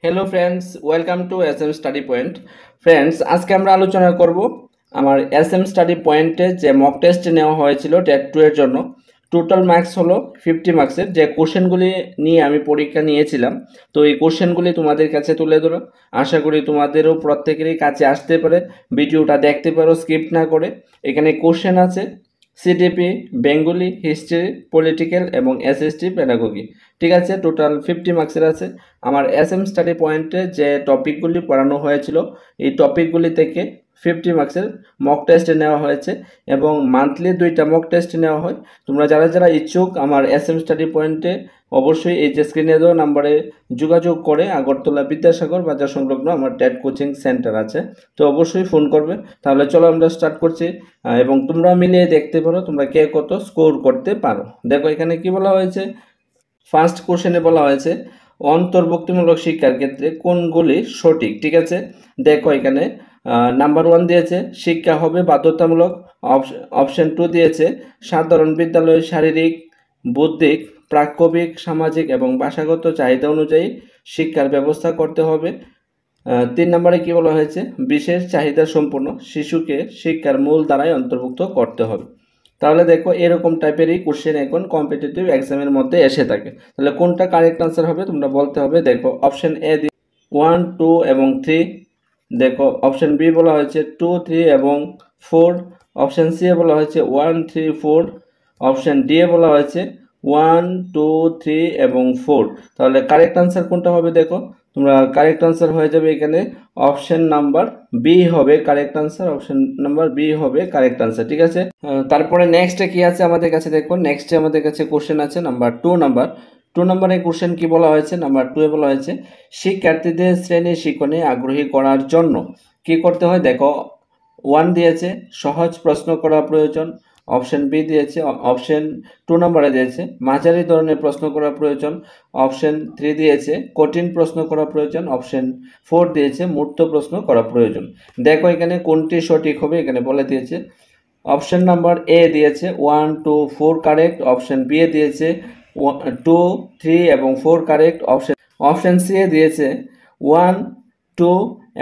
Hello friends, welcome to S M study point. Friends, আজকে আমরা আলোচনা করব আমার এস এম স্টাডি পয়েন্টে যে মক টেস্ট নেওয়া হয়েছিল টেট 2 এর জন্য। টোটাল মার্কস হলো 50 মার্কসের। যে কোশ্চেনগুলি নিয়ে আমি পরীক্ষা নিয়েছিলাম, তো এই কোশ্চেনগুলি তোমাদের কাছে তুলে ধরো। আশা করি তোমাদেরও প্রত্যেকেরই কাছে আসতে পারে। ভিডিওটা দেখতে পারো স্কিপ না করে। এখানে কোশ্চেন আছে সিডিপি, বেঙ্গলি, হিস্ট্রি, পলিটিক্যাল এবং এসএসটি পেডাগোগি। ঠিক আছে, টোটাল 50 মার্কসের আছে। আমার এস এম স্টাডি পয়েন্টে যে টপিকগুলি পড়ানো হয়েছিল, এই টপিকগুলি থেকে 50 মার্কসের মক টেস্ট নেওয়া হয়েছে এবং মান্থলি 2টা মক টেস্ট নেওয়া হয়। তোমরা যারা যারা ইচ্ছুক আমার এস এম স্টাডি পয়েন্টে অবশ্যই এই যে স্ক্রিনে দেওয়া নাম্বারে যোগাযোগ করে আগরতলা বিদ্যাসাগর বাজার সংলগ্ন আমার টেট কোচিং সেন্টার আছে, তো অবশ্যই ফোন করবে। তাহলে চলো আমরা স্টার্ট করছি এবং তোমরা মিলিয়ে দেখতে পারো তোমরা কে কত স্কোর করতে পারো। দেখো এখানে কি বলা হয়েছে। ফার্স্ট কোশ্চেনে বলা হয়েছে অন্তর্ভুক্তিমূলক শিক্ষার ক্ষেত্রে কোনগুলি সঠিক। ঠিক আছে, দেখো এখানে নাম্বার 1 দিয়েছে শিক্ষা হবে বাধ্যতামূলক। অপশন 2 দিয়েছে সাধারণ বিদ্যালয়ে শারীরিক, বৌদ্ধিক, প্রাক্কবিক, সামাজিক এবং ভাষাগত চাহিদা অনুযায়ী শিক্ষার ব্যবস্থা করতে হবে। 3 নম্বরে কি বলা হয়েছে বিশেষ চাহিদা সম্পন্ন শিশুকে শিক্ষার মূল ধারায় অন্তর্ভুক্ত করতে হবে। তাহলে দেখো এরকম টাইপেরই কোশ্চেন এখন কম্পিটিটিভ এক্সামের মধ্যে এসে থাকে। তাহলে কোনটা কারেক্ট আনসার হবে তোমরা বলতে হবে। দেখো অপশন এ 1, 2 এবং 3। দেখো অপশন বি বলা হয়েছে 2, 3 এবং 4। অপশন সি এ বলা হয়েছে 1, 3, 4। অপশন ডি এ বলা হয়েছে 1, 2, 3 এবং 4। তাহলে কারেক্ট আনসার কোনটা হবে দেখো তোমরা। কারেক্ট আনসার হয়ে যাবে এখানে অপশন নাম্বার বি হবে correct answer. Option number B হবে কারেক্ট আনসার। ঠিক আছে, তারপরে নেক্সটে কি আছে আমাদের কাছে দেখো। নেক্সটে আমাদের কাছে কোশ্চেন আছে নাম্বার 2 নম্বরে কোশ্চেন কি বলা হয়েছে। নাম্বার 2 এ বলা হয়েছে শিক্ষার্থীদের শ্রেণী শিক্ষণে আগ্রহী করার জন্য কি করতে হয়। দেখো 1 দিয়েছে সহজ প্রশ্ন করা প্রয়োজন। অপশন বি দিয়েছে, অপশন 2 নম্বরে দিয়েছে মাঝারি ধরনের প্রশ্ন করা প্রয়োজন। অপশন 3 দিয়েছে কঠিন প্রশ্ন করা প্রয়োজন। অপশন 4 দিয়েছে মূর্ত প্রশ্ন করা প্রয়োজন। দেখো এখানে কোনটি সঠিক হবে এখানে বলে দিয়েছে। অপশন নাম্বার এ দিয়েছে 1, 2, 4 কারেক্ট। অপশন বি এ দিয়েছে 2, 3 এবং 4 কারেক্ট। অপশন সি এ দিয়েছে 1, 2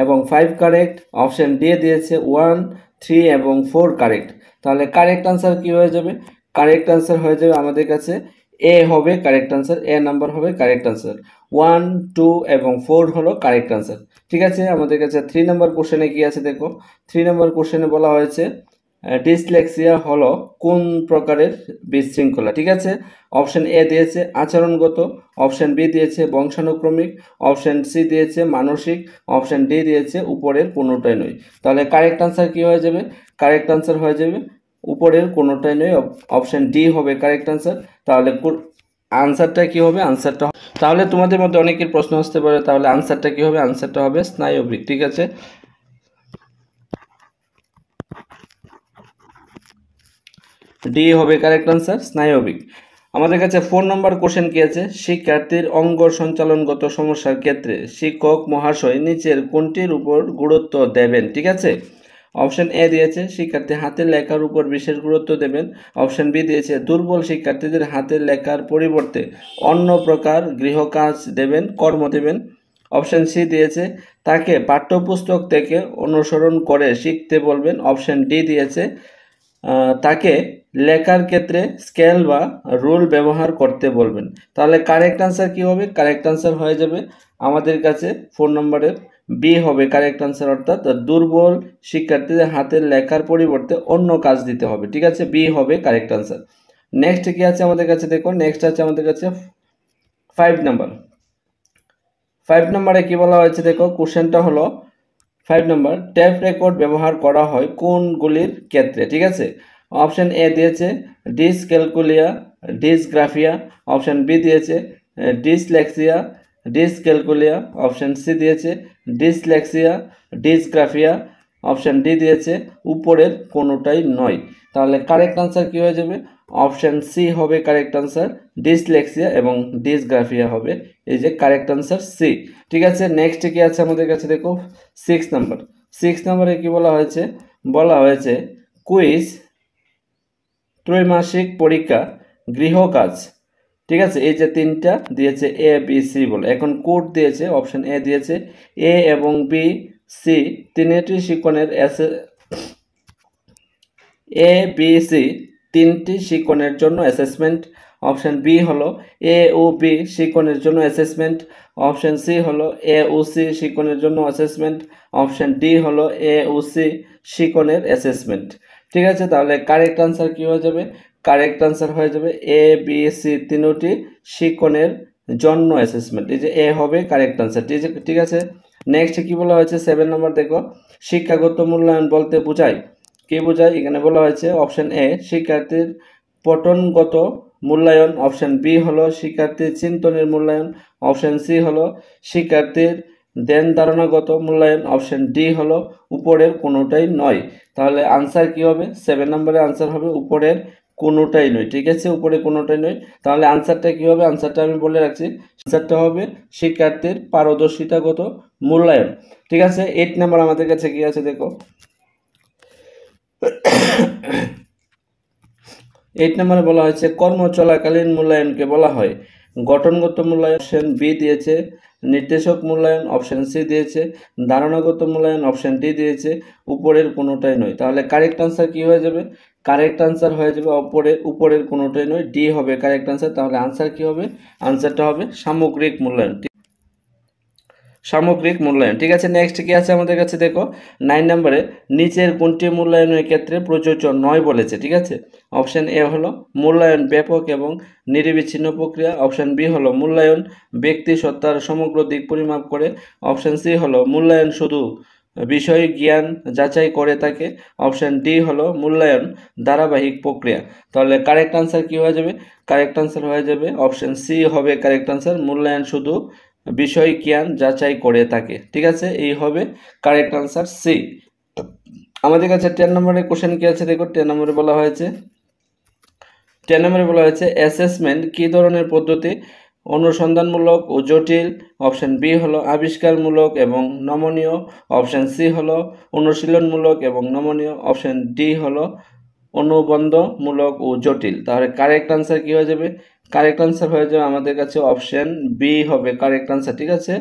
এবং 5 কারেক্ট। অপশন ডি এ দিয়েছে 1, 3 এবং 4 কারেক্ট। তাহলে কারেক্ট আনসার কি হয়ে যাবে। কারেক্ট আনসার হয়ে যাবে আমাদের কাছে এ হবে কারেক্ট আনসার। এ নাম্বার হবে কারেক্ট আনসার। 1, 2 এবং 4 হলো কারেক্ট আনসার। ঠিক আছে, আমাদের কাছে 3 নম্বর কোশ্চেনে কি আছে দেখো। 3 নম্বর কোশ্চেনে বলা হয়েছে ডিসলেক্সিয়া হলো কোন প্রকারের বিশৃঙ্খলা। ঠিক আছে, অপশন এ দিয়েছে আচরণগত। অপশন বি দিয়েছে বংশানুক্রমিক। অপশন সি দিয়েছে মানসিক। অপশন ডি দিয়েছে উপরের কোনোটাই নয়। তাহলে কারেক্ট আনসার কি হয়ে যাবে। কারেক্ট আনসার হয়ে যাবে উপরের কোনোটাই নয়। অপশন ডি হবে কারেক্ট আনসার। তাহলে আনসারটা কি হবে। আনসারটা তাহলে তোমাদের মধ্যে অনেকের প্রশ্ন আসতে পারে তাহলে আনসারটা কি হবে। আনসারটা হবে স্নায়বিক। ঠিক আছে, ডি হবে কারেক্ট আনসার স্নায়বিক। আমাদের কাছে 4 নম্বর কোশ্চেন কি আছে শিক্ষার্থীর অঙ্গ সঞ্চালনগত সমস্যার ক্ষেত্রে শিক্ষক মহাশয় নিচের কোনটির উপর গুরুত্ব দেবেন। ঠিক আছে, অপশন এ দিয়েছে শিক্ষার্থী হাতের লেখার উপর বিশেষ গুরুত্ব দেবেন। অপশন বি দিয়েছে দুর্বল শিক্ষার্থীদের হাতের লেখার পরিবর্তে অন্য প্রকার গৃহকাজ দেবেন, কর্ম দেবেন। অপশন সি দিয়েছে তাকে পাঠ্যপুস্তক থেকে অনুসরণ করে শিখতে বলবেন। অপশন ডি দিয়েছে তাকে লেখার ক্ষেত্রে স্কেল বা রুল ব্যবহার করতে বলবেন। তাহলে কারেক্ট আনসার কি হবে। কারেক্ট আনসার হয়ে যাবে আমাদের কাছে 4 নম্বরের বি হবে কারেক্ট আনসার, অর্থাৎ দুর্বল শিক্ষার্থীদের হাতের লেখার পরিবর্তে অন্য কাজ দিতে হবে। ঠিক আছে, বি হবে কারেক্ট আনসার। নেক্সট কি আছে আমাদের কাছে দেখো। নেক্সট আছে আমাদের কাছে 5 নাম্বার। 5 নম্বরে কি বলা হয়েছে দেখো। কোশ্চেনটা হলো 5 নম্বর ট্যাপ রেকর্ড ব্যবহার করা হয় কোনগুলির ক্ষেত্রে। ঠিক আছে, অপশন এ দিয়েছে ডিসক্যালকুলিয়া, ডিসগ্রাফিয়া। অপশন বি দিয়েছে ডিসলেক্সিয়া, ডিসক্যালকুলিয়া। অপশন সি দিয়েছে ডিসলেক্সিয়া, ডিসগ্রাফিয়া। অপশন ডি দিয়েছে উপরের কোনোটাই নয়। তাহলে কারেক্ট আনসার কি হয়ে যাবে। অপশন সি হবে কারেক্ট আনসার, ডিসলেক্সিয়া এবং ডিসগ্রাফিয়া হবে এই যে কারেক্ট আনসার সি। ঠিক আছে, নেক্সট কি আছে আমাদের কাছে দেখো 6 নাম্বার। 6 নম্বরে কি বলা হয়েছে। বলা হয়েছে কুইজ, ত্রৈমাসিক পরীক্ষা, গৃহকাজ ঠিক আছে, এই যে তিনটা দিয়েছে এ বি সি বলে। এখন কোড দিয়েছে, অপশন এ দিয়েছে এ এবং বি সি তিনটি শিকনের এ বি সি তিনটি শিকনের জন্য অ্যাসেসমেন্ট। অপশন বি হলো এ ও বি শিকনের জন্য অ্যাসেসমেন্ট। অপশন সি হলো এ ও সি শিকনের জন্য অ্যাসেসমেন্ট। অপশন ডি হলো এ ও সি শিকনের অ্যাসেসমেন্ট। ঠিক আছে, তাহলে কারেক্ট আনসার কি হয়ে যাবে? কারেক্ট আনসার হয়ে যাবে এ বি সি তিনটি শিকনের জন্য অ্যাসেসমেন্ট। এই যে এ হবে কারেক্ট আনসার। ঠিক আছে, নেক্সট কি বলা হয়েছে 7 নম্বর দেখো, শিক্ষাগত মূল্যায়ন বলতে বোঝায় কি বোঝায়? এখানে বলা হয়েছে অপশন এ শিক্ষার্থীর পঠনগত মূল্যায়ন। অপশন বি হলো শিক্ষার্থীর চিন্তনের মূল্যায়ন। অপশন সি হলো শিক্ষার্থীর ধ্যান ধারণাগত মূল্যায়ন। অপশন ডি হলো উপরের কোনোটাই নয়। তাহলে আনসার কি হবে? 7 নম্বরের আনসার হবে উপরের কোনোটাই নয়। ঠিক আছে, উপরে কোনোটাই নয়। তাহলে আনসারটা কি হবে? আনসারটা আমি বলে রাখছি, আনসারটা হবে শিক্ষার্থীর পারদর্শিতাগত মূল্যায়ন। ঠিক আছে, 8 নম্বর আমাদের কাছে কি আছে দেখো। 8 নম্বরে বলা হয়েছে কর্ম চলাকালীন মূল্যায়নকে বলা হয় গঠনগত মূল্যায়ন। অপশন বি দিয়েছে নির্দেশক মূল্যায়ন। অপশন সি দিয়েছে ধারণাগত মূল্যায়ন। অপশন ডি দিয়েছে উপরের কোনোটাই নয়। তাহলে কারেক্ট আনসার কি হয়ে যাবে? কারেক্ট আনসার হয়ে যাবে উপরের কোনোটাই নয়, ডি হবে কারেক্ট আনসার। তাহলে আনসার কি হবে? আনসারটা হবে সামগ্রিক মূল্যায়ন। সামগ্রিক মূল্যায়ন। ঠিক আছে, নেক্সট কি আছে আমাদের কাছে দেখো 9 নম্বরে নিচের কোনটি মূল্যায়নের ক্ষেত্রে প্রযোজ্য নয় বলেছে। ঠিক আছে, অপশন এ হলো মূল্যায়ন ব্যাপক এবং নিরবিচ্ছিন্ন প্রক্রিয়া। অপশন বি হলো মূল্যায়ন ব্যক্তি সত্তার সমগ্র দিক পরিমাপ করে। অপশন সি হলো মূল্যায়ন শুধু বিষয় জ্ঞান যাচাই করে থাকে। অপশন ডি হলো মূল্যায়ন ধারাবাহিক প্রক্রিয়া। তাহলে কারেক্ট আনসার কি হয়ে যাবে? কারেক্ট আনসার হয়ে যাবে অপশন সি হবে কারেক্ট আনসার, মূল্যায়ন শুধু বিষয় জ্ঞান যাচাই করে থাকে। ঠিক আছে, এই হবে কারেক্ট আনসার সি। আমাদের কাছে 10 নম্বরের কোশ্চেন কি আছে দেখো। 10 নম্বরে বলা হয়েছে অ্যাসেসমেন্ট কি ধরনের পদ্ধতি? অনুসন্ধানমূলক ও জটিল। অপশন বি হলো আবিষ্কারমূলক এবং নমনীয়। অপশন সি হলো অনুশীলনমূলক এবং নমনীয়। অপশন ডি হলো অনুবন্ধমূলক ও জটিল। তাহলে কারেক্ট আনসার কি হয়ে যাবে? কারেক্ট আনসার হয়ে যাবে আমাদের কাছে অপশন বি হবে কারেক্ট আনসার। ঠিক আছে,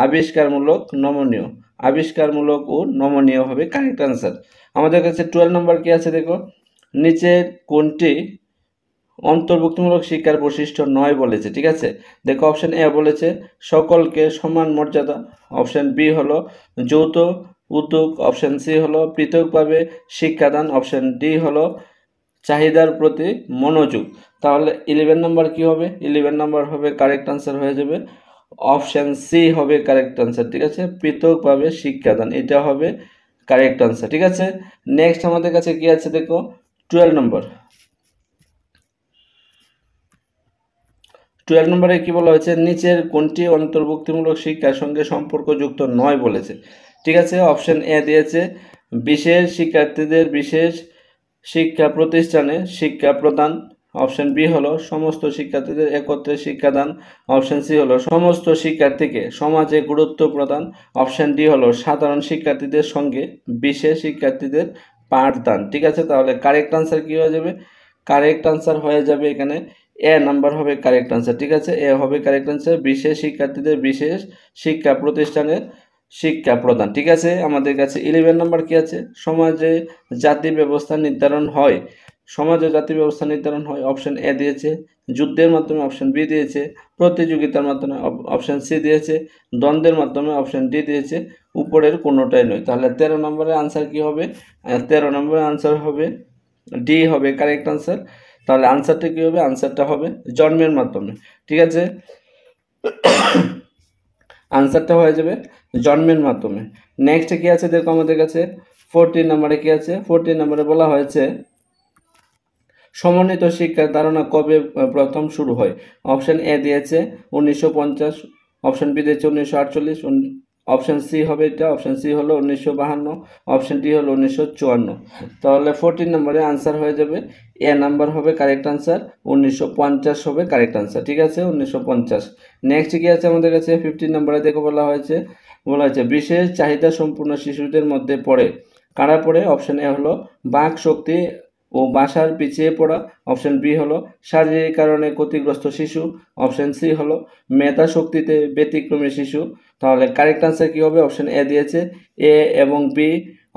আবিষ্কারমূলক নমনীয়, আবিষ্কারমূলক ও নমনীয় হবে কারেক্ট আনসার। আমাদের কাছে 12 নম্বর কি আছে দেখো, নিচের কোনটি অন্তর্ভুক্তিমূলক শিক্ষার বৈশিষ্ট্য নয় বলেছে। ঠিক আছে, দেখো অপশন এ বলেছে সকলকে সমান মর্যাদা। অপশন বি হলো যৌথ উদ্যোগ। অপশন সি হলো পৃথকভাবে শিক্ষাদান। অপশন ডি হলো চাহিদার প্রতি মনোযোগ। তাহলে 11 নম্বর কি হবে? 11 নম্বর হবে কারেক্ট আনসার হয়ে যাবে অপশন সি হবে কারেক্ট আনসার। ঠিক আছে, পৃথকভাবে শিক্ষাদান, এটা হবে কারেক্ট আনসার। ঠিক আছে, নেক্সট আমাদের কাছে কি আছে দেখো 12 নম্বর। 12 নম্বরে কি বলা হয়েছে? নিচের কোনটি অন্তর্ভুক্তিমূলক শিক্ষার সঙ্গে সম্পর্কযুক্ত নয় বলেছে। ঠিক আছে, অপশন এ দিয়েছে বিশেষ শিক্ষার্থীদের বিশেষ শিক্ষা প্রতিষ্ঠানে শিক্ষা প্রদান। অপশন বি হলো সমস্ত শিক্ষার্থীদের একত্রে শিক্ষাদান। অপশন সি হলো সমস্ত শিক্ষার্থীকে সমাজে গুরুত্ব প্রদান। অপশন ডি হলো সাধারণ শিক্ষার্থীদের সঙ্গে বিশেষ শিক্ষার্থীদের পাঠদান। ঠিক আছে, তাহলে কারেক্ট আনসার কি হয়ে যাবে? কারেক্ট আনসার হয়ে যাবে এখানে এ নাম্বার হবে কারেক্ট আনসার। ঠিক আছে, এ হবে কারেক্ট আনসার, বিশেষ শিক্ষার্থীদের বিশেষ শিক্ষা প্রতিষ্ঠানের শিক্ষা প্রদান। ঠিক আছে, আমাদের কাছে 11 নম্বর কি আছে? সমাজে জাতি ব্যবস্থা নির্ধারণ হয়। সমাজে জাতি ব্যবস্থা নির্ধারণ হয়। অপশন এ দিয়েছে যুদ্ধের মাধ্যমে। অপশন বি দিয়েছে প্রতিযোগিতার মাধ্যমে। অপশন সি দিয়েছে দ্বন্দ্বের মাধ্যমে। অপশন ডি দিয়েছে উপরের কোনোটাই নয়। তাহলে 13 নম্বরের আনসার কি হবে? 13 নম্বরের আনসার হবে ডি হবে কারেক্ট আনসার। তাহলে আনসারটা কি হবে? আনসারটা হবে জন্মের মাধ্যমে। ঠিক আছে, আনসারটা হয়ে যাবে জন্মের মাধ্যমে। নেক্সট কি আছে দেখো আমাদের কাছে 14 নম্বরে কি আছে? 14 নম্বরে বলা হয়েছে সমন্বিত শিক্ষার ধারণা কবে প্রথম শুরু হয়? অপশন এ দিয়েছে 1950। অপশন বি দিয়েছে 1948। অপশন সি হবে এটা, অপশন সি হলো 1952। অপশন ডি হলো 1954। তাহলে 14 নম্বরে আনসার হয়ে যাবে এ নাম্বার হবে কারেক্ট আনসার, 1950 হবে কারেক্ট আনসার। ঠিক আছে, 1950। নেক্সট কি আছে আমাদের কাছে 15 নম্বরে দেখো বলা হয়েছে বিশেষ চাহিদা সম্পূর্ণ শিশুদের মধ্যে পড়ে কারা পড়ে? অপশন এ হলো বাক শক্তি ও বাসার পিছিয়ে পড়া, অপশন বি হলো শারীরিক কারণে ক্ষতিগ্রস্ত শিশু, অপশন সি হলো মেধা শক্তিতে ব্যতিক্রমী শিশু। তাহলে কারেক্ট আনসার কি হবে? অপশন এ দিয়েছে এ এবং বি,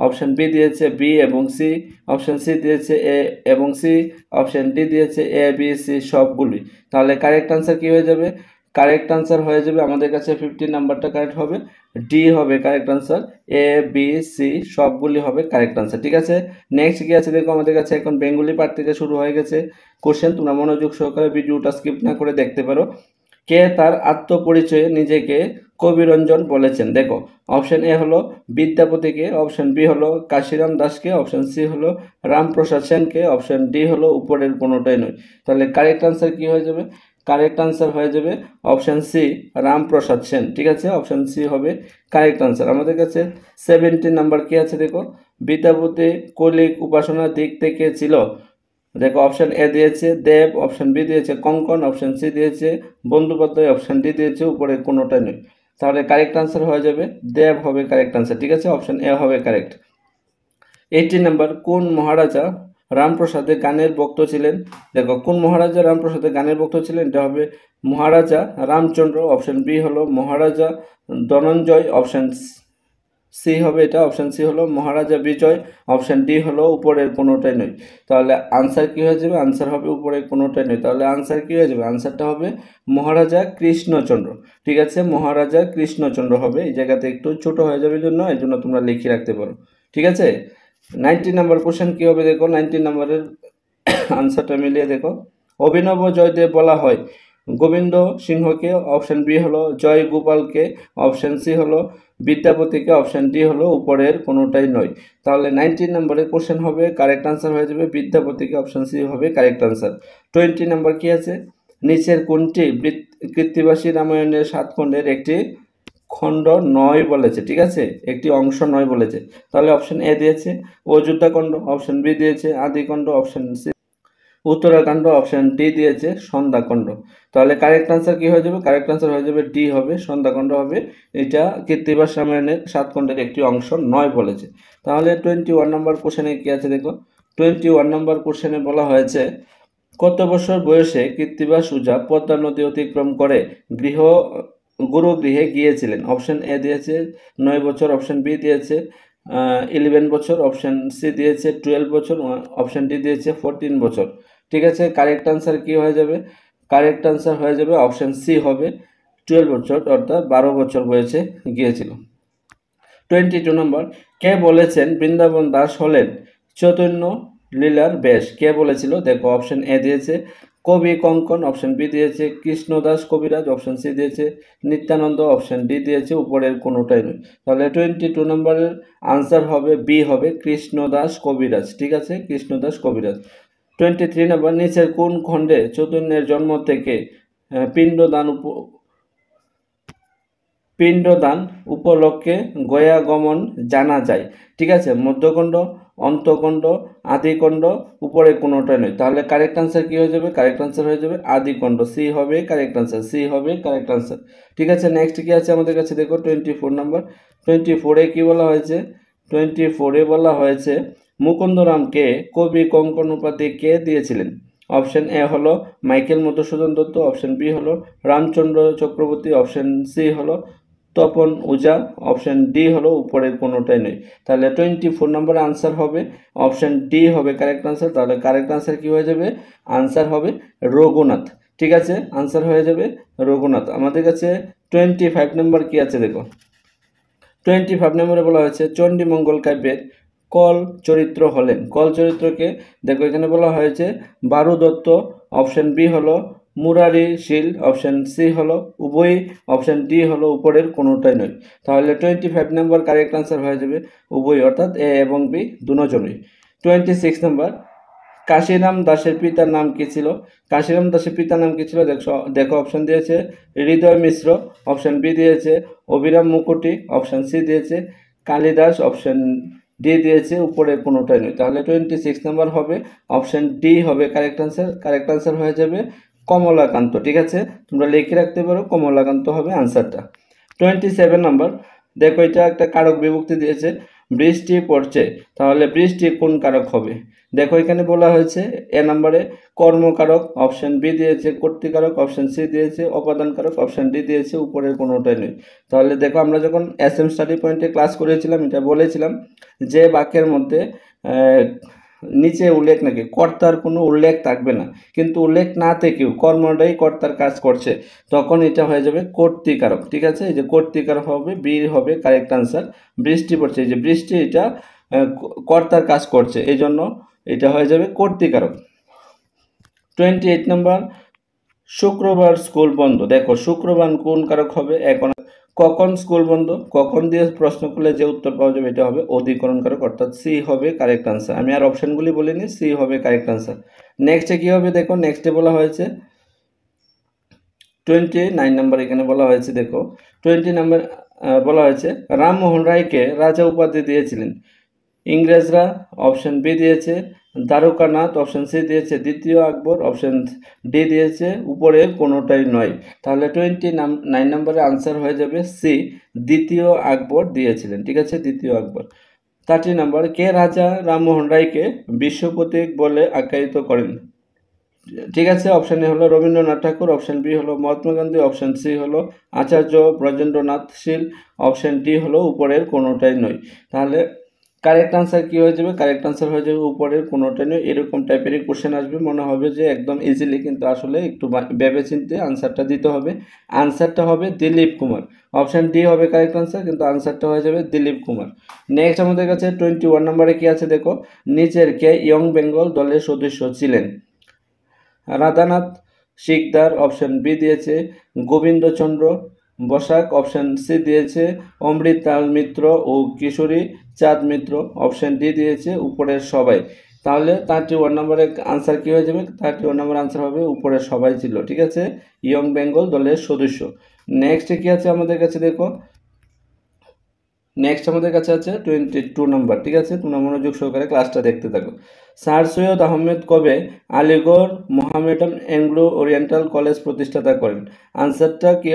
অপশন বি দিয়েছে বি এবং সি, অপশন সি দিয়েছে এ এবং সি, অপশন ডি দিয়েছে এ বি সি সবগুলি। তাহলে কারেক্ট আনসার কি হয়ে যাবে? কারেক্ট আনসার হয়ে যাবে আমাদের কাছে 15 নাম্বারটা কারেক্ট হবে, ডি হবে correct answer, A B C সবগুলি হবে কারেক্ট আনসার। ঠিক আছে, নেক্সট কি আছে দেখো, আমাদের কাছে এখন বেঙ্গলি পার্ট থেকে শুরু হয়ে গেছে কোশ্চেন। তোমরা মনোযোগ সহকারে ভিডিওটা স্কিপ না করে দেখতে পারো। কে তার আত্মপরিচয়ে নিজেকে কবিরঞ্জন বলেছেন? দেখো, অপশন এ হলো বিদ্যাপতিকে, অপশন বি হলো কাশিরাম দাসকে, অপশন সি হলো রামপ্রসাদ সেনকে, অপশন ডি হলো উপরের কোনোটাই নয়। তাহলে কারেক্ট আনসার কি হয়ে যাবে? কারেক্ট আনসার হয়ে যাবে অপশন সি রামপ্রসাদ সেন। ঠিক আছে, অপশন সি হবে কারেক্ট আনসার। আমাদের কাছে 17 নাম্বার কি আছে দেখো, বিদ্যাপতি কৌলিক উপাসনার দিক থেকে ছিল, দেখো অপশন এ দিয়েছে দেব, অপশন বি দিয়েছে কঙ্কন, অপশন সি দিয়েছে বন্দ্যোপাধ্যায়, অপশন ডি দিয়েছে উপরে কোনোটাই নয়। তাহলে কারেক্ট আনসার হয়ে যাবে দেব হবে কারেক্ট আনসার। ঠিক আছে, অপশন এ হবে কারেক্ট। 18 নাম্বার, কোন মহারাজা রামপ্রসাদের গানের ভক্ত ছিলেন? দেখো, কোন মহারাজা রামপ্রসাদের গানের ভক্ত ছিলেন? এটা হবে মহারাজা রামচন্দ্র, অপশন বি হলো মহারাজা ধনঞ্জয়, অপশন সি হবে এটা, অপশন সি হলো মহারাজা বিজয়, অপশন ডি হলো উপরের কোনোটাই নয়। তাহলে আনসার কি হয়ে যাবে? আনসার হবে উপরের কোনোটাই নয়। তাহলে আনসার কি হয়ে যাবে? আনসারটা হবে মহারাজা কৃষ্ণচন্দ্র। ঠিক আছে, মহারাজা কৃষ্ণচন্দ্র হবে। এই জায়গাতে একটু ছোট হয়ে যাবে এই জন্য তোমরা লিখে রাখতে পারো। ঠিক আছে, 19 নাম্বার কোশ্চেন কি হবে দেখো, 19 নাম্বারের আনসারটা মিলিয়ে দেখো। অভিনব জয়দেব বলা হয় গোবিন্দ সিংহকে, অপশন বি হলো জয় গোপালকে, অপশন সি হলো বিদ্যাপতিকে, অপশন ডি হলো উপরের কোনোটাই নয়। তাহলে 19 নম্বরের কোশ্চেন হবে, কারেক্ট আনসার হয়ে যাবে বিদ্যাপতিকে, অপশন সি হবে কারেক্ট আনসার। 20 নাম্বার কি আছে, নিচের কোনটি কৃত্তিবাসী রামায়ণের 7 খণ্ডের একটি খণ্ড নয় বলেছে? ঠিক আছে, একটি অংশ নয় বলেছে। তাহলে অপশন এ দিয়েছে অযোধ্যাকাণ্ড, অপশন বি দিয়েছে Adikanda, option C Uttarakhand, option D দিয়েছে সন্ধ্যাকাণ্ড। তাহলে কারেক্ট আনসার কি হয়ে যাবে? কারেক্ট আনসার হয়ে যাবে ডি হবে সন্ধ্যাকাণ্ড হবে। এটা কৃত্তিবাস রামায়ণের 7 খণ্ডের একটি অংশ নয় বলেছে। তাহলে 21 নম্বর কোশ্চেনে কি আছে দেখো, 21 নম্বর কোশ্চেনে বলা হয়েছে কত বছর বয়সে কৃত্তিবাস সুজা পদ্মা নদী অতিক্রম করে গুরুগৃহে গিয়েছিলেন? অপশন এ দিয়েছে 9 বছর, অপশন বি দিয়েছে 11 বছর, অপশন সি দিয়েছে 12 বছর, অপশন ডি দিয়েছে 14 বছর। ঠিক আছে, কারেক্ট আনসার কি হয়ে যাবে? কারেক্ট আনসার হয়ে যাবে অপশন সি হবে 12 বছর, অর্থাৎ 12 বছর বয়সে গিয়েছিল। 22 নম্বর, কে বলেছেন বৃন্দাবন দাস হলেন চৈতন্য লীলার বেশ? কে বলেছিল? দেখো, অপশন এ দিয়েছে কবি কঙ্কন, অপশন বি দিয়েছে কৃষ্ণদাস কবিরাজ, অপশন সি দিয়েছে নিত্যানন্দ, অপশন ডি দিয়েছে উপরের কোনোটাই নয়। তাহলে 22 নম্বরের আনসার হবে বি হবে কৃষ্ণদাস কবিরাজ। ঠিক আছে, কৃষ্ণদাস কবিরাজ। 23 নম্বর, নিচের কোন খণ্ডে চৈতন্যের জন্ম থেকে পিণ্ডদান উপলক্ষে গয়াগমন জানা যায়? ঠিক আছে, মধ্যখণ্ড, অন্তখণ্ড, আদিখণ্ড, উপরে কোনোটা নয়। তাহলে কারেক্ট আনসার কি হয়ে যাবে? কারেক্ট আনসার হয়ে যাবে আদিখণ্ড, সি হবে কারেক্ট আনসার, সি হবে কারেক্ট আনসার। ঠিক আছে, নেক্সট কি আছে আমাদের কাছে দেখো, 24 নম্বর। 24-এ কি বলা হয়েছে? 24-এ বলা হয়েছে মুকুন্দরামকে কবি কঙ্কন উপাধি কে দিয়েছিলেন? অপশন এ হলো Michael Madhusudan Dutt, option B হলো রামচন্দ্র চক্রবর্তী, অপশন সি হলো তপন ওঝা, অপশন ডি হলো উপরের কোনোটাই নেই। তাহলে 24 নম্বরে আনসার হবে অপশন ডি হবে কারেক্ট আনসার। তাহলে কারেক্ট আনসার কি হয়ে যাবে? আনসার হবে রঘুনাথ। ঠিক আছে, আনসার হয়ে যাবে রঘুনাথ। আমাদের কাছে 25 নম্বর কি আছে দেখো, 25 নম্বরে বলা হয়েছে চণ্ডীমঙ্গল কাব্যের কল চরিত্র হলেন। কল চরিত্রকে দেখো, এখানে বলা হয়েছে বারু দত্ত, অপশন বি হলো মুরারি শীল, অপশন সি হলো উভয়, অপশন ডি হলো উপরের কোনোটাই নয়। তাহলে 25 নম্বর কারেক্ট আনসার হয়ে যাবে উভয়, অর্থাৎ এ এবং বি দুজনই। 26 নম্বর, কাশিরাম দাসের পিতার নাম কি ছিল? কাশিরাম দাসের পিতার নাম কি ছিল? দেখো অপশন দিয়েছে হৃদয় মিশ্র, অপশন বি দিয়েছে অভিরাম মুকুটি, অপশন সি দিয়েছে কালিদাস, অপশন ডি দিয়েছে উপরে কোনোটাই নয়। তাহলে 26 নম্বর হবে অপশন ডি হবে কারেক্ট আনসার। কারেক্ট আনসার হয়ে যাবে কমলাকান্ত। ঠিক আছে, তোমরা লিখে রাখতে পারো কমলাকান্ত হবে আনসারটা। 27 নম্বর, দেখো এটা একটা কারক বিভক্তি দিয়েছে বৃষ্টি পড়ছে, তাহলে বৃষ্টি কোন কারক হবে? দেখো এখানে বলা হয়েছে এ নম্বরে কর্মকারক, অপশন বি দিয়েছে কর্তৃকারক, অপশন সি দিয়েছে অপাদানকারক, অপশন ডি দিয়েছে উপরের কোনোটাই নেই। তাহলে দেখো আমরা যখন এসএম স্টাডি পয়েন্টে ক্লাস করেছিলাম এটা বলেছিলাম যে বাক্যের মধ্যে নিচে উল্লেখ নাকি কর্তার কোনো উল্লেখ থাকবে না, কিন্তু উল্লেখ না থেকেও কর্মটাই কর্তার কাজ করছে, তখন এটা হয়ে যাবে কর্তৃকারক। ঠিক আছে, এই যে কর্তৃকারক হবে, বি হবে কারেক্ট আনসার। বৃষ্টি পড়ছে, এই যে বৃষ্টি এটা কর্তার কাজ করছে, এই জন্য এটা হয়ে যাবে কর্তৃকারক। 28 নম্বর, শুক্রবার স্কুল বন্ধ। দেখো শুক্রবার কোন কারক হবে? এখন কখন স্কুল বন্ধ, কখন দিয়ে প্রশ্ন করলে যে উত্তর পাওয়া যাবে এটা হবে অধিকরণ কারক, অর্থাৎ সি হবে কারেক্ট আনসার। আমি আর অপশনগুলি বলিনি, সি হবে কারেক্ট আনসার। নেক্সটে কি হবে দেখো, নেক্সটে বলা হয়েছে 29 নম্বর, এখানে বলা হয়েছে দেখো 20 নম্বর বলা হয়েছে রামমোহন রায়কে রাজা উপাধি দিয়েছিলেন ইংরেজরা, অপশন বি দিয়েছে দ্বারকানাথ, অপশন সি দিয়েছে দ্বিতীয় আকবর, অপশন ডি দিয়েছে উপরে কোনোটাই নয়। তাহলে 29 নম্বরে আনসার হয়ে যাবে সি, দ্বিতীয় আকবর দিয়েছিলেন। ঠিক আছে, দ্বিতীয় আকবর। 30 নম্বর, কে রাজা রামমোহন রায়কে বিশ্বপ্রতীক বলে আখ্যায়িত করেন? ঠিক আছে, অপশন এ হলো রবীন্দ্রনাথ ঠাকুর, অপশন বি হলো মহাত্মা গান্ধী, অপশন সি হলো আচার্য ব্রজেন্দ্রনাথ শীল, অপশন ডি হলো উপরের কোনোটাই নয়। তাহলে কারেক্ট আনসার কি হয়ে যাবে? কারেক্ট আনসার হয়ে যাবে উপরের কোনোটাই নয়। এরকম টাইপেরই কোশ্চেন আসবে, মনে হবে যে একদম ইজিলি, কিন্তু আসলে একটু ভেবে চিন্তে আনসারটা দিতে হবে। আনসারটা হবে দিলীপ কুমার, অপশন ডি হবে কারেক্ট আনসার, কিন্তু আনসারটা হয়ে যাবে দিলীপ কুমার। নেক্সট আমাদের কাছে 21 নম্বরে কি আছে দেখো, নিচের কে ইয়ং বেঙ্গল দলের সদস্য ছিলেন? রাধানাথ শিকদার, অপশন বি দিয়েছে গোবিন্দচন্দ্র বসাক, অপশন সি দিয়েছে অমৃতাল মিত্র ও কিশোরী চাঁদ মিত্র, অপশন ডি দিয়েছে উপরের সবাই। তাহলে 31 নম্বরের আনসার কি হয়ে যাবে? 31 নম্বর আনসার হবে উপরের সবাই ছিল। ঠিক আছে, ইয়ং বেঙ্গল দলের সদস্য। নেক্সট কি আছে আমাদের কাছে দেখো, নেক্সট আমাদের কাছে আছে 22 নম্বর। ঠিক আছে, তোমরা মনোযোগ সহকারে ক্লাসটা দেখতে থাকো। স্যার সৈয়দ আহমেদ কবে Aligarh Mohammedan Anglo oriental college প্রতিষ্ঠাতা করেন? আনসারটা কি,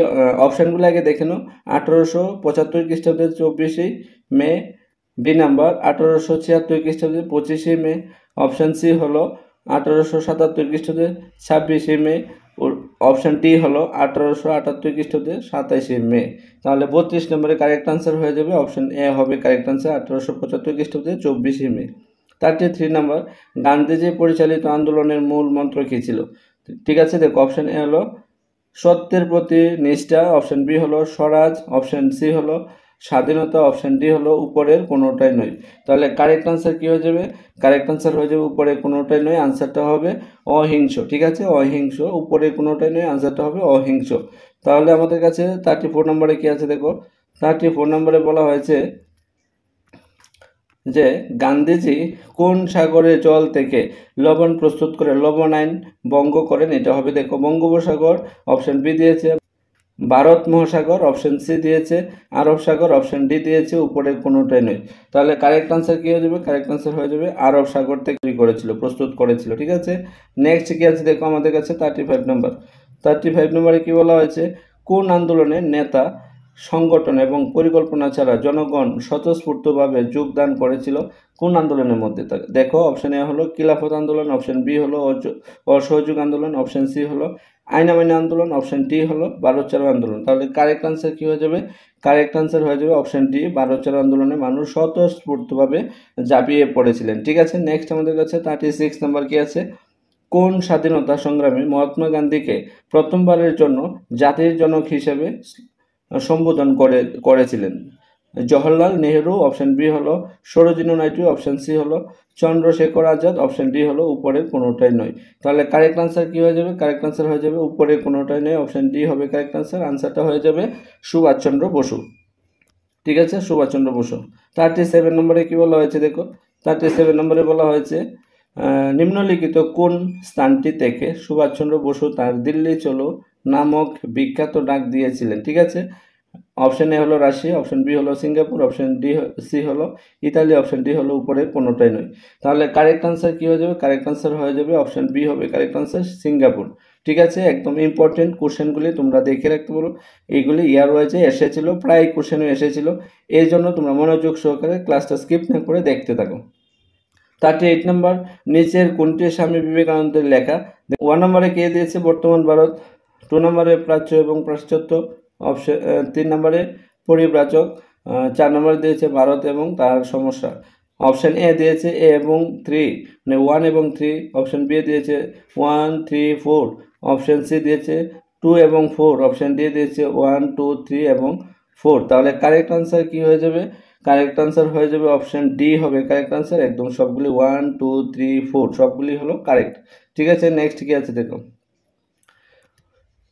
অপশানগুলো আগে দেখে নাও। 1875 খ্রিস্টাব্দের 24 মে, বি নাম্বার 1876 খ্রিস্টাব্দের 25 মে, অপশান সি হলো 1877 খ্রিস্টাব্দের 26 মে, অপশান ডি হলো 1878 খ্রিস্টাব্দের 27 মে। তাহলে 32 নম্বরে কারেক্ট আনসার হয়ে যাবে অপশন এ হবে কারেক্ট আনসার, 1875 খ্রিস্টাব্দের 24 মে। 33 নম্বর, গান্ধীজি পরিচালিত আন্দোলনের মূল মন্ত্র কী ছিল? ঠিক আছে, দেখো অপশন এ হলো সত্যের প্রতি নিষ্ঠা, অপশন বি হলো স্বরাজ, অপশন সি হলো স্বাধীনতা, অপশন ডি হলো উপরের কোনোটাই নয়। তাহলে কারেক্ট আনসার কি হয়ে যাবে? কারেক্ট আনসার হয়ে যাবে উপরে কোনোটাই নয়, আনসারটা হবে অহিংস। ঠিক আছে, অহিংস, উপরে কোনোটাই নয়, আনসারটা হবে অহিংস। তাহলে আমাদের কাছে 34 নম্বরে কি আছে দেখো, 34 নম্বরে বলা হয়েছে যে গান্ধীজি কোন সাগরের জল থেকে লবণ প্রস্তুত করে লবণ আইন ভঙ্গ করেন? এটা হবে দেখো বঙ্গোপসাগর, অপশন বি দিয়েছে ভারত মহাসাগর, অপশন সি দিয়েছে আরব সাগর, অপশন ডি দিয়েছে উপরের কোনোটাই নয়। তাহলে কারেক্ট আনসার কি হয়ে যাবে? কারেক্ট আনসার হয়ে যাবে আরব সাগর থেকে করেছিল, প্রস্তুত করেছিল। ঠিক আছে, নেক্সট কি আছে দেখো আমাদের কাছে 35 নম্বর। 35 নম্বরে কি বলা হয়েছে, কোন আন্দোলনের নেতা সংগঠন এবং পরিকল্পনা ছাড়া জনগণ স্বতঃস্ফূর্তভাবে যোগদান করেছিল? কোন আন্দোলনের মধ্যে? দেখো অপশন এ হলো খিলাফত আন্দোলন, অপশন বি হলো অসহযোগ আন্দোলন, অপশন সি হলো আইন অমান্য আন্দোলন, অপশন ডি হলো ভারত ছাড়ো আন্দোলন। তাহলে কারেক্ট আনসার কি হয়ে যাবে? কারেক্ট আনসার হয়ে যাবে অপশন ডি, ভারত ছাড়ো আন্দোলনে মানুষ স্বতঃস্ফূর্তভাবে ঝাঁপিয়ে পড়েছিলেন। ঠিক আছে, নেক্সট আমাদের কাছে 36 নম্বর কি আছে, কোন স্বাধীনতা সংগ্রামী মহাত্মা গান্ধীকে প্রথমবারের জন্য জাতির জনক হিসেবে সম্বোধন করেছিলেন? জওহরলাল নেহেরু, অপশন বি হলো সরোজিনী নাইডু, অপশন সি হলো চন্দ্রশেখর আজাদ, অপশন ডি হলো উপরের কোনোটাই নয়। তাহলে কারেক্ট আনসার কি হয়ে যাবে? কারেক্ট আনসার হয়ে যাবে উপরের কোনোটাই নয়, অপশন ডি হবে কারেক্ট আনসার। আনসারটা হয়ে যাবে সুভাষচন্দ্র বসু। ঠিক আছে, সুভাষচন্দ্র বসু। 37 নম্বরে কি বলা হয়েছে দেখো, 37 নম্বরে বলা হয়েছে নিম্নলিখিত কোন স্থানটি থেকে সুভাষচন্দ্র বসু তার দিল্লি চলো নামক বিখ্যাত ডাক দিয়েছিলেন? ঠিক আছে, অপশন এ হলো রাশিয়া, অপশন বি হলো সিঙ্গাপুর, অপশন ডি সি হলো ইতালি, অপশন ডি হলো উপরে কোনোটাই নয়। তাহলে কারেক্ট আনসার কি হয়ে যাবে? কারেক্ট আনসার হয়ে যাবে অপশন বি হবে কারেক্ট আনসার সিঙ্গাপুর। ঠিক আছে, একদম ইম্পর্টেন্ট কোশ্চেনগুলি তোমরা দেখে রাখতে পারো। এইগুলি ইয়ার ওয়াইজে এসেছিল, প্রায় কোশ্চেনও এসেছিল, এই জন্য তোমরা মনোযোগ সহকারে ক্লাসটা স্কিপ না করে দেখতে থাকো। 38 নম্বর, নিচের কোনটি স্বামী বিবেকানন্দের লেখা? 1 নম্বরে কে দিয়েছে বর্তমান ভারত, 2 নম্বরে প্রাচ্য এবং পাশ্চাত্য, অপশন 3 নম্বরে পরিব্রাজক, 4 নম্বরে দিয়েছে ভারত এবং তার সমস্যা। অপশন এ দিয়েছে এ এবং 3 মানে 1 এবং 3, অপশন বি দিয়েছে 1 3 4, অপশন সি দিয়েছে 2 এবং 4, অপশন ডি দিয়েছে 1 2 3 এবং 4। তাহলে কারেক্ট আনসার কি হয়ে যাবে? কারেক্ট আনসার হয়ে যাবে অপশন ডি হবে কারেক্ট আনসার, একদম সবগুলি 1 2 3 4 সবগুলি হলো কারেক্ট। ঠিক আছে, নেক্সট কি আছে দেখো।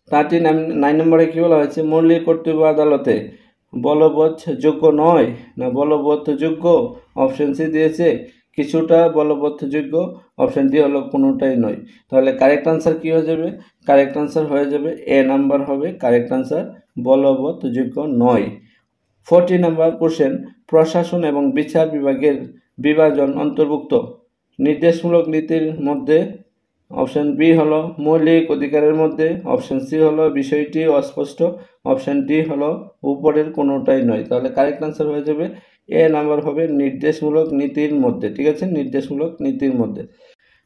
39 নম্বরে কি বলা হয়েছে? মৌলিক কর্তৃত্ব আদালতে বলবৎযোগ্য নয় না বলবৎযোগ্য? অপশন সি দিয়েছে কিছুটা বলবৎযোগ্য, অপশন ডি হলো কোনোটাই নয়। তাহলে কারেক্ট আনসার কি হয়ে যাবে? কারেক্ট আনসার হয়ে যাবে এ নাম্বার হবে কারেক্ট আনসার, বলবৎযোগ্য নয়। 40 নম্বর কোশ্চেন, প্রশাসন এবং বিচার বিভাগের বিভাজন অন্তর্ভুক্ত নির্দেশমূলক নীতির মধ্যে? অপশন বি হলো মৌলিক অধিকারের মধ্যে, অপশন সি হলো বিষয়টি অস্পষ্ট, অপশন ডি হলো উপরের কোনোটাই নয়। তাহলে কারেক্ট আনসার হয়ে যাবে এ নাম্বার হবে নির্দেশমূলক নীতির মধ্যে। ঠিক আছে, নির্দেশমূলক নীতির মধ্যে।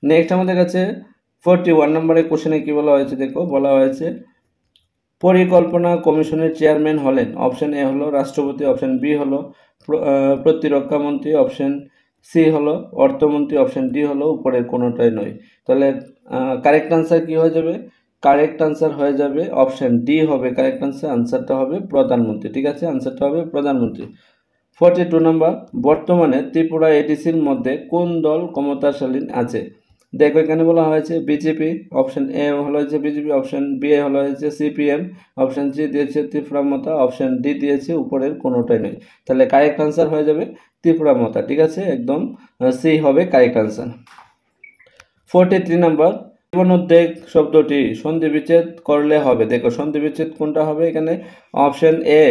নেক্সট আমাদের কাছে 41 নম্বরের কোশ্চেনে কি বলা হয়েছে দেখো, বলা হয়েছে পরিকল্পনা কমিশনের চেয়ারম্যান হলেন? অপশন এ হলো রাষ্ট্রপতি, অপশন বি হলো প্রতিরক্ষা মন্ত্রী, অপশন সি হলো অর্থমন্ত্রী, অপশন ডি হলো উপরের কোনোটাই নয়। তাহলে কারেক্ট আনসার কি হয়ে যাবে? কারেক্ট আনসার হয়ে যাবে অপশন ডি হবে কারেক্ট আনসার, আনসারটা হবে প্রধানমন্ত্রী। ঠিক আছে, আনসারটা হবে প্রধানমন্ত্রী। 42 নম্বর, বর্তমানে ত্রিপুরা এডিসির মধ্যে কোন দল ক্ষমতাশালী আছে? দেখো এখানে বলা হয়েছে বিজেপি, অপশন এ হলো হয়েছে বিজেপি, অপশন বি হলো হয়েছে সিপিএম, অপশন সি দিয়েছে ত্রিপুরা মতা, অপশন ডি দিয়েছে উপরের কোনোটাই নয়। তাহলে কারেক্ট আনসার হয়ে যাবে ত্রিপুরা মতা। ঠিক আছে, একদম সি হবে কারেক্ট আনসার। 43 নম্বর, জীবনোদ্বেগ শব্দটি সন্ধি বিচ্ছেদ করলে হবে? দেখো সন্ধি বিচ্ছেদ কোনটা হবে এখানে? অপশন এ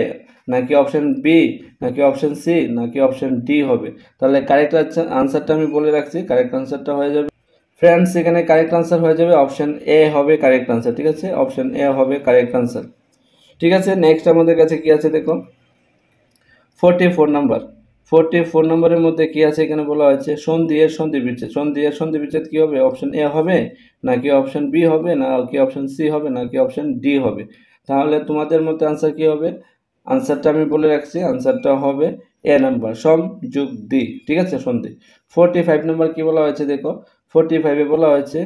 নাকি অপশন বি নাকি অপশন সি নাকি অপশন ডি হবে? তাহলে কারেক্ট আনসারটা আমি বলে রাখছি, কারেক্ট আনসারটা হয়ে যাবে ফ্রেন্ডস, এখানে কারেক্ট আনসার হয়ে যাবে অপশন এ হবে কারেক্ট আনসার। ঠিক আছে, অপশন এ হবে কারেক্ট আনসার। ঠিক আছে, নেক্সট আমাদের কাছে কি আছে দেখো। 44 নম্বর, 44 নম্বরের মধ্যে কি আছে এখানে বলা হয়েছে সন্ধি এর সন্ধি বিচ্ছেদ। সন্ধি এর সন্ধি বিচ্ছেদ কি হবে? অপশন এ হবে নাকি অপশন বি হবে নাকি অপশন সি হবে নাকি অপশন ডি হবে? তাহলে তোমাদের মধ্যে আনসার কি হবে? আনসারটা আমি বলে রাখছি, আনসারটা হবে এ নাম্বার সম যোগ দি। ঠিক আছে, সন্ধি। 45 নম্বর কি বলা হয়েছে দেখো, 45-এ বলা হয়েছে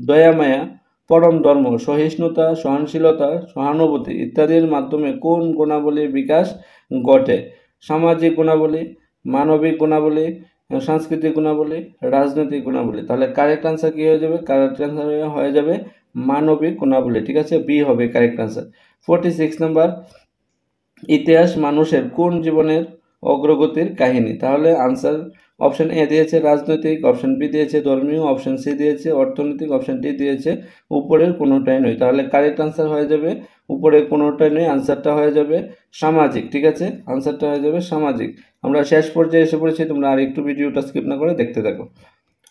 দয়া মায়া পরম ধর্ম, সহিষ্ণুতা, সহনশীলতা, সহানুভূতি ইত্যাদির মাধ্যমে কোন গুণাবলীর বিকাশ ঘটে? সামাজিক গুণাবলী, মানবিক গুণাবলী, সাংস্কৃতিক গুণাবলী, রাজনৈতিক গুণাবলী। তাহলে কারেক্ট আনসার কি হয়ে যাবে? কারেক্ট আনসার হয়ে যাবে মানবিক গুণাবলী। ঠিক আছে, বি হবে কারেক্ট আনসার। 46 নম্বর, ইতিহাস মানুষের কোন জীবনের অগ্রগতির কাহিনী? তাহলে আনসার অপশন এ দিয়েছে রাজনৈতিক, অপশন বি দিয়েছে ধর্মীয়, অপশন সি দিয়েছে অর্থনৈতিক, অপশন ডি দিয়েছে উপরের কোনোটাই নয়। তাহলে কারেক্ট আনসার হয়ে যাবে উপরের কোনোটাই নয়, আনসারটা হয়ে যাবে সামাজিক। ঠিক আছে, আনসারটা হয়ে যাবে সামাজিক। আমরা শেষ পর্যায়ে এসে পড়েছি, তোমরা আর একটু ভিডিওটা স্কিপ না করে দেখতে থাকো।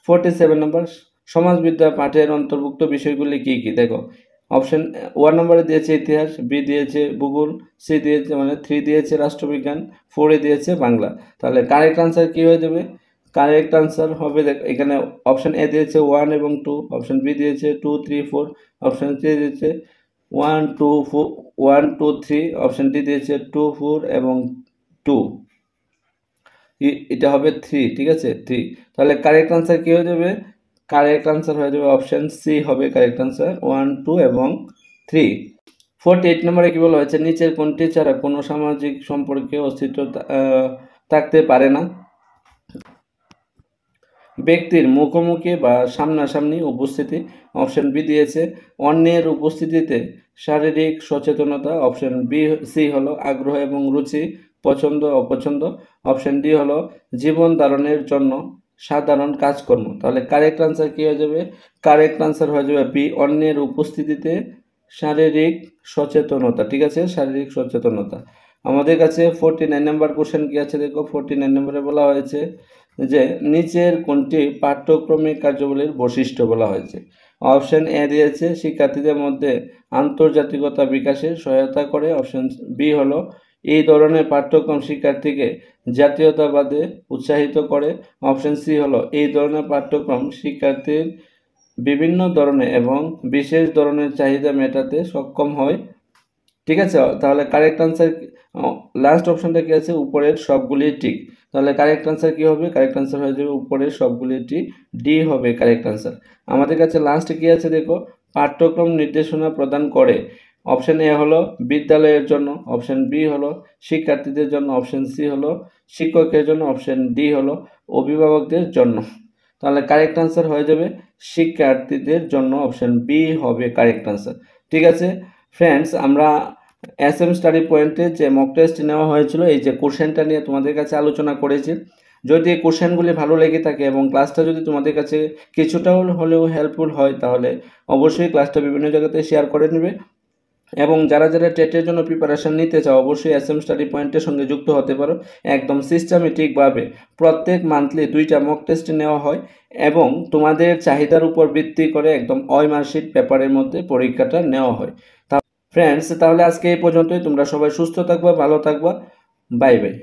47 নম্বর, সমাজবিদ্যা পাঠের অন্তর্ভুক্ত বিষয়গুলি কি কি? দেখো অপশন 1 নম্বরে দিয়েছে ইতিহাস, বি দিয়েছে ভূগোল, সি দিয়েছে মানে 3 দিয়েছে রাষ্ট্রবিজ্ঞান, 4-এ দিয়েছে বাংলা। তাহলে কারেক্ট আনসার কি হয়ে যাবে? কারেক্ট আনসার হবে এখানে অপশন এ দিয়েছে 1 এবং 2, অপশন বি দিয়েছে 2 3 4, অপশন সি দিয়েছে 1 2 4 1 2 3, অপশন ডি দিয়েছে 2 4 এবং 2, এটা হবে 3। ঠিক আছে, 3। তাহলে কারেক্ট আনসার কি হয়ে যাবে? কারেক্ট আনসার হয়ে যাবে অপশন সি হবে কারেক্ট আনসার, 1 2 এবং 3। 48 নম্বরে কি বলা হয়েছে নিচের কোনটি ছাড়া কোনো সামাজিক সম্পর্কে অস্তিত্ব থাকতে পারে না? ব্যক্তির মুখোমুখি বা সামনাসামনি উপস্থিতি, অপশন বি দিয়েছে অন্যের উপস্থিতিতে শারীরিক সচেতনতা, অপশন বি সি হলো আগ্রহ এবং রুচি, পছন্দ অপছন্দ, অপশন ডি হলো জীবন ধারণের জন্য সাধারণ কাজকর্ম। তাহলে কারেক্ট আনসার কি হয়ে যাবে? কারেক্ট আনসার হয়ে যাবে বি অন্যের উপস্থিতিতে শারীরিক সচেতনতা। ঠিক আছে, শারীরিক সচেতনতা। আমাদের কাছে 49 নম্বর কোশ্চেন কি আছে দেখো। 49 নম্বরে বলা হয়েছে যে নিচের কোনটি পাঠ্যক্রমিক কার্যাবলীর বৈশিষ্ট্য বলা হয়েছে? অপশন এ দিয়েছে শিক্ষার্থীদের মধ্যে আন্তর্জাতিকতা বিকাশে সহায়তা করে। অপশন বি হলো এই ধরনের পাঠ্যক্রম শিক্ষার্থীকে জাতীয়তাবাদে উৎসাহিত করে। অপশন সি হলো এই ধরনের পাঠ্যক্রম শিক্ষার্থীর বিভিন্ন ধরনের এবং বিশেষ ধরনের চাহিদা মেটাতে সক্ষম হয়। ঠিক আছে, তাহলে কারেক্ট আনসার লাস্ট অপশনটা কি আছে, উপরের সবগুলি ঠিক। তাহলে কারেক্ট আনসার কি হবে, কারেক্ট আনসার হয়ে যাবে উপরের সবগুলি ঠিক, ডি হবে কারেক্ট আনসার। আমাদের কাছে লাস্টে কি আছে দেখো, পাঠ্যক্রম নির্দেশনা প্রদান করে। অপশন এ হলো বিদ্যালয়ের জন্য, অপশন বি হলো শিক্ষার্থীদের জন্য, অপশন সি হলো শিক্ষকের জন্য, অপশন ডি হলো অভিভাবকদের জন্য। তাহলে কারেক্ট আনসার হয়ে যাবে শিক্ষার্থীদের জন্য, অপশন বি হবে কারেক্ট আনসার। ঠিক আছে ফ্রেন্ডস, আমরা এসএম স্টাডি পয়েন্টে যে মক টেস্ট নেওয়া হয়েছিল এই যে কোশ্চেনটা নিয়ে তোমাদের কাছে আলোচনা করেছি। যদি এই কোশ্চেনগুলি ভালো লেগে থাকে এবং ক্লাসটা যদি তোমাদের কাছে কিছুটা হলেও হেল্পফুল হয় তাহলে অবশ্যই ক্লাসটা বিভিন্ন জায়গাতে শেয়ার করে নেবে। এবং যারা যারা টেটের জন্য প্রিপারেশান নিতে চাও অবশ্যই এসএম স্টাডি পয়েন্টের সঙ্গে যুক্ত হতে পারো। একদম সিস্টেমেটিকভাবে প্রত্যেক মান্থলি 2টা মক টেস্ট নেওয়া হয় এবং তোমাদের চাহিদার উপর ভিত্তি করে একদম মার্কশিট পেপারের মধ্যে পরীক্ষাটা নেওয়া হয়। ফ্রেন্ডস, তাহলে আজকে এই পর্যন্তই। তোমরা সবাই সুস্থ থাকবা, ভালো থাকবা, বাই বাই।